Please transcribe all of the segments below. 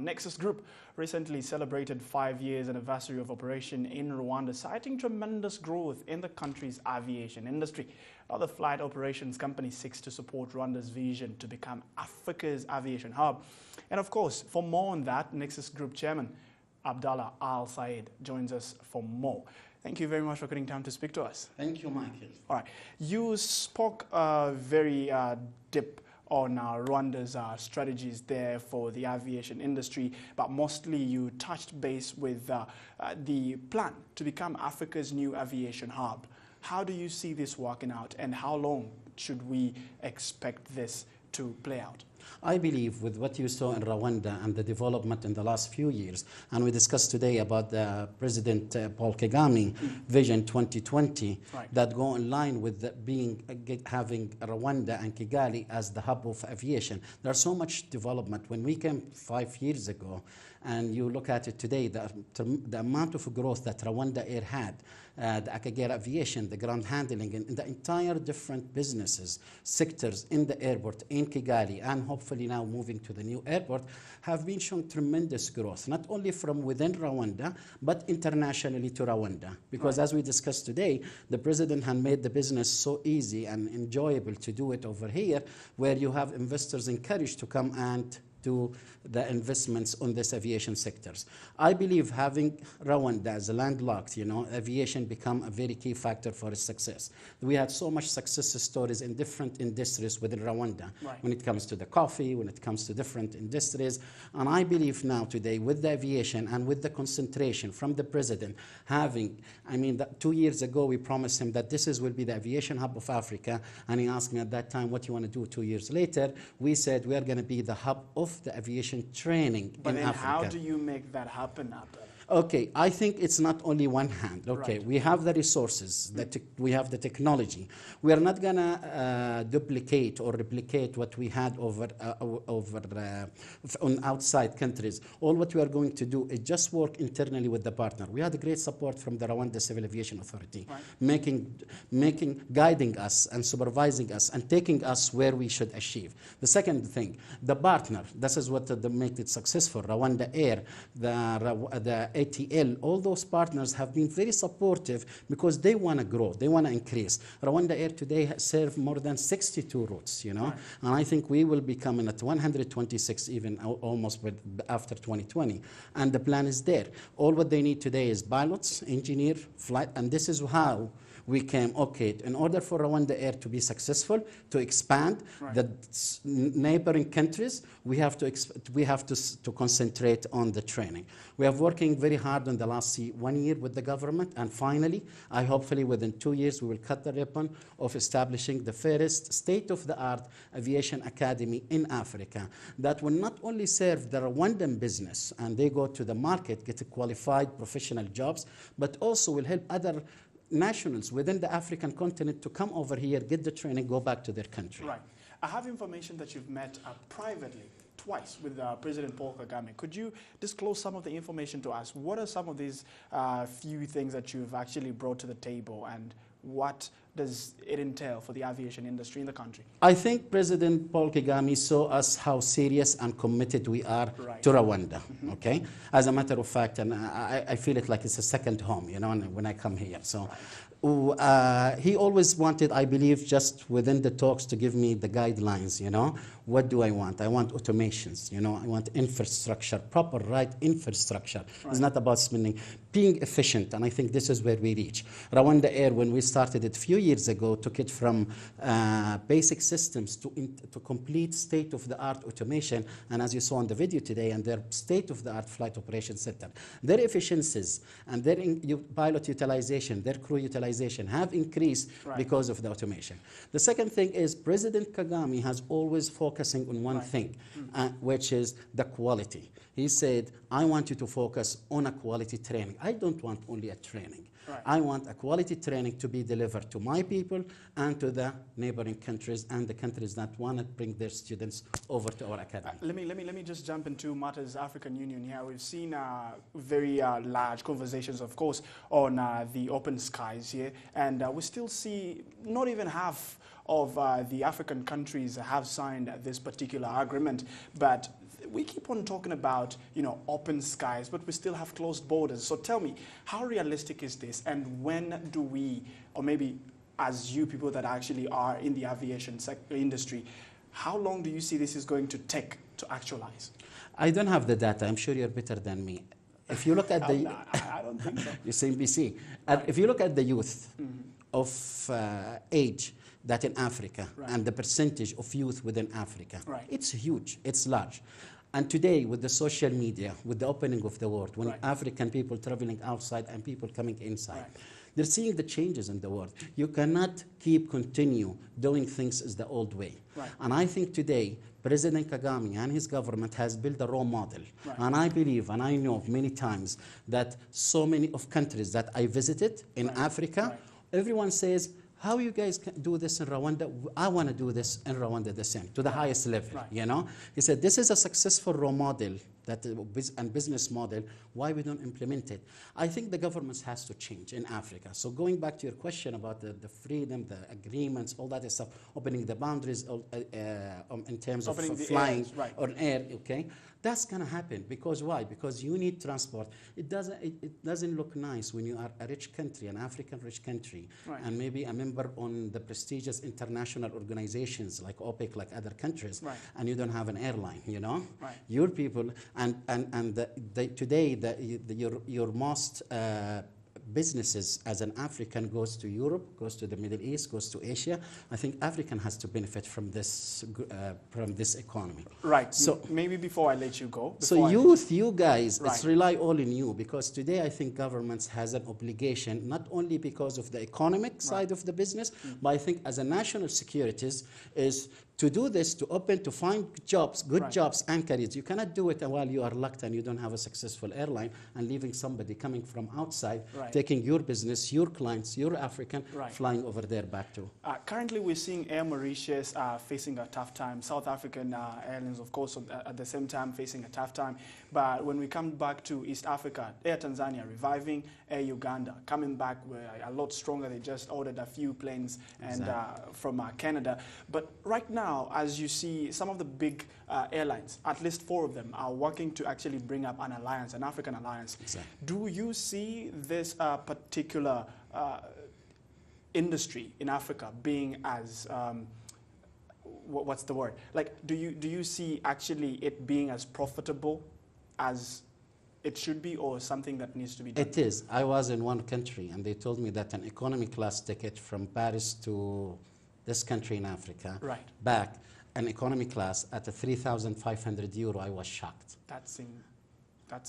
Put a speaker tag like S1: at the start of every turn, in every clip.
S1: NEXUS Group recently celebrated 5 years anniversary of operation in Rwanda, citing tremendous growth in the country's aviation industry. Now, the flight operations company seeks to support Rwanda's vision to become Africa's aviation hub. And of course, for more on that, NEXUS Group Chairman Abdullah Al-Sayed joins us for more. Thank you very much for getting time to speak to us.
S2: Thank you, Michael.
S1: All right. You spoke very deep on Rwanda's strategies there for the aviation industry, but mostly you touched base with the plan to become Africa's new aviation hub. How do you see this working out, and how long should we expect this to play out?
S2: I believe with what you saw in Rwanda and the development in the last few years, and we discussed today about the President Paul Kagame Vision 2020,
S1: right,
S2: that go in line with having Rwanda and Kigali as the hub of aviation. There's so much development. When we came 5 years ago, and you look at it today, the amount of growth that Rwanda Air had, the Akagera aviation, the ground handling, and the entire different businesses, sectors in the airport in Kigali, and hopefully now moving to the new airport, have been showing tremendous growth, not only from within Rwanda, but internationally to Rwanda. Because as we discussed today, the president had made the business so easy and enjoyable to do it over here, where you have investors encouraged to come and do the investments on this aviation sectors. I believe having Rwanda as a landlocked, aviation become a very key factor for its success. We had so much success stories in different industries within Rwanda,
S1: right,
S2: when it comes to the coffee, when it comes to different industries. And I believe now today with the aviation and with the concentration from the president having, 2 years ago we promised him that will be the aviation hub of Africa, and he asked me at that time, what do you want to do 2 years later? We said we are going to be the hub of the aviation training in Africa.
S1: But how do you make that happen, Abdullah?
S2: Okay, I think it's not only one hand. Okay,
S1: right,
S2: we have the resources, we have the technology. We are not gonna duplicate or replicate what we had on outside countries. All what we are going to do is just work internally with the partner. We had great support from the Rwanda Civil Aviation Authority,
S1: right,
S2: guiding us and supervising us and taking us where we should achieve. The second thing, the partner. This is what made it successful. Rwanda Air, the ATL, all those partners have been very supportive because they want to grow, they want to increase. Rwanda Air today serve more than 62 routes,
S1: right,
S2: and I think we will be coming at 126 even almost after 2020. And the plan is there. All what they need today is pilots, engineer, flight, and this is how we came, okay, in order for Rwanda Air to be successful, to expand,
S1: right,
S2: the neighboring countries, we have to concentrate on the training. We are working very hard in the last 1 year with the government, and finally, hopefully within 2 years, we will cut the ribbon of establishing the first state-of-the-art aviation academy in Africa that will not only serve the Rwandan business, and they go to the market, get qualified professional jobs, but also will help other nationals within the African continent to come over here, get the training, go back to their country.
S1: Right. I have information that you've met privately twice with President Paul Kagame. Could you disclose some of the information to us? What are some of these few things that you've actually brought to the table, and what does it entail for the aviation industry in the country?
S2: I think President Paul Kagame saw us how serious and committed we are,
S1: right,
S2: to Rwanda, okay? As a matter of fact, and I feel it like it's a second home, when I come here. So he always wanted, I believe, just within the talks to give me the guidelines, What do I want? I want automations, I want infrastructure, proper right infrastructure.
S1: Right.
S2: It's not about spending, being efficient, and I think this is where we reach. Rwanda Air, when we started it a few years ago, took it from basic systems to complete state-of-the-art automation, and as you saw in the video today, and their state-of-the-art flight operations center. Their efficiencies and their pilot utilization, their crew utilization have increased, right, because of the automation. The second thing is President Kagame has always focusing on one, right, thing, which is the quality. He said, I want you to focus on a quality training. I don't want only a training.
S1: Right.
S2: I want a quality training to be delivered to my people and to the neighboring countries and the countries that want to bring their students over to our academy.
S1: Let me just jump into matters African Union here. We've seen very large conversations, of course, on the open skies here, and we still see not even half of the African countries have signed this particular agreement, but we keep on talking about, open skies, but we still have closed borders. So tell me, how realistic is this, and when do we, or maybe as you people that actually are in the aviation industry, how long do you see this is going to take to actualize?
S2: I don't have the data. I'm sure you're better than me. If you look at the...
S1: I don't think so.
S2: You CNBC. If you look at the youth of age that in Africa and the percentage of youth within Africa, it's huge, it's large. And today with the social media, with the opening of the world, when African people traveling outside and people coming inside, they're seeing the changes in the world. You cannot continue doing things as the old way. And I think today, President Kagame and his government has built a role model. And I believe, and I know many times, that so many of countries that I visited in Africa, everyone says, how you guys can do this in Rwanda? I want to do this in Rwanda the same, to the highest level, He said, this is a successful role model and business model, why we don't implement it? I think the governments has to change in Africa. So going back to your question about the freedom, the agreements, all that stuff, opening the boundaries in terms of flying or air, that's going to happen. Because why? Because you need transport. It doesn't look nice when you are a rich country, an African rich country, and maybe a member on the prestigious international organizations like OPEC, like other countries, and you don't have an airline, Your people, today your most businesses as an African goes to Europe, goes to the Middle East, goes to Asia. I think African has to benefit from this economy.
S1: Right. So maybe before I let you go.
S2: So you guys, it's rely all on you, because today I think governments has an obligation, not only because of the economic side of the business, but I think as a national securities is to do this, to find jobs, good jobs and careers. You cannot do it while you are locked and you don't have a successful airline, and leaving somebody coming from outside, taking your business, your clients, your African, flying over there back to.
S1: Currently, we're seeing Air Mauritius facing a tough time. South African Airlines, of course, at the same time facing a tough time. But when we come back to East Africa, Air Tanzania reviving, Air Uganda coming back a lot stronger. They just ordered a few planes and from Canada. But right now, as you see, some of the big airlines, at least 4 of them, are working to actually bring up an alliance, an African alliance. Do you see this particular industry in Africa being as, what's the word? Like, do you see actually it being as profitable as it should be, or something that needs to be done?
S2: It is. I was in one country, and they told me that an economy class ticket from Paris to this country in Africa, back, an economy class at a 3,500 euro, I was shocked.
S1: That's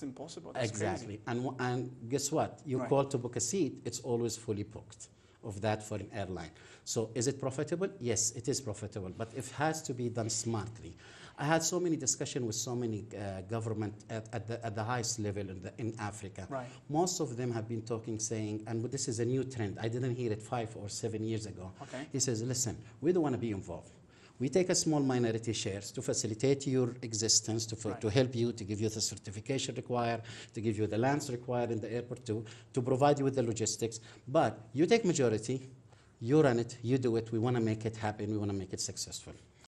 S1: impossible. That's
S2: exactly. And guess what? You call to book a seat, it's always fully booked of that for an airline. So is it profitable? Yes, it is profitable, but it has to be done smartly. I had so many discussions with so many government at the highest level in Africa. Most of them have been talking, saying, and this is a new trend, I didn't hear it 5 or 7 years ago. He says, listen, we don't want to be involved. We take a small minority shares to facilitate your existence, to help you, to give you the certification required, to give you the lands required in the airport, to provide you with the logistics. But you take majority, you run it, you do it, we want to make it happen, we want to make it successful.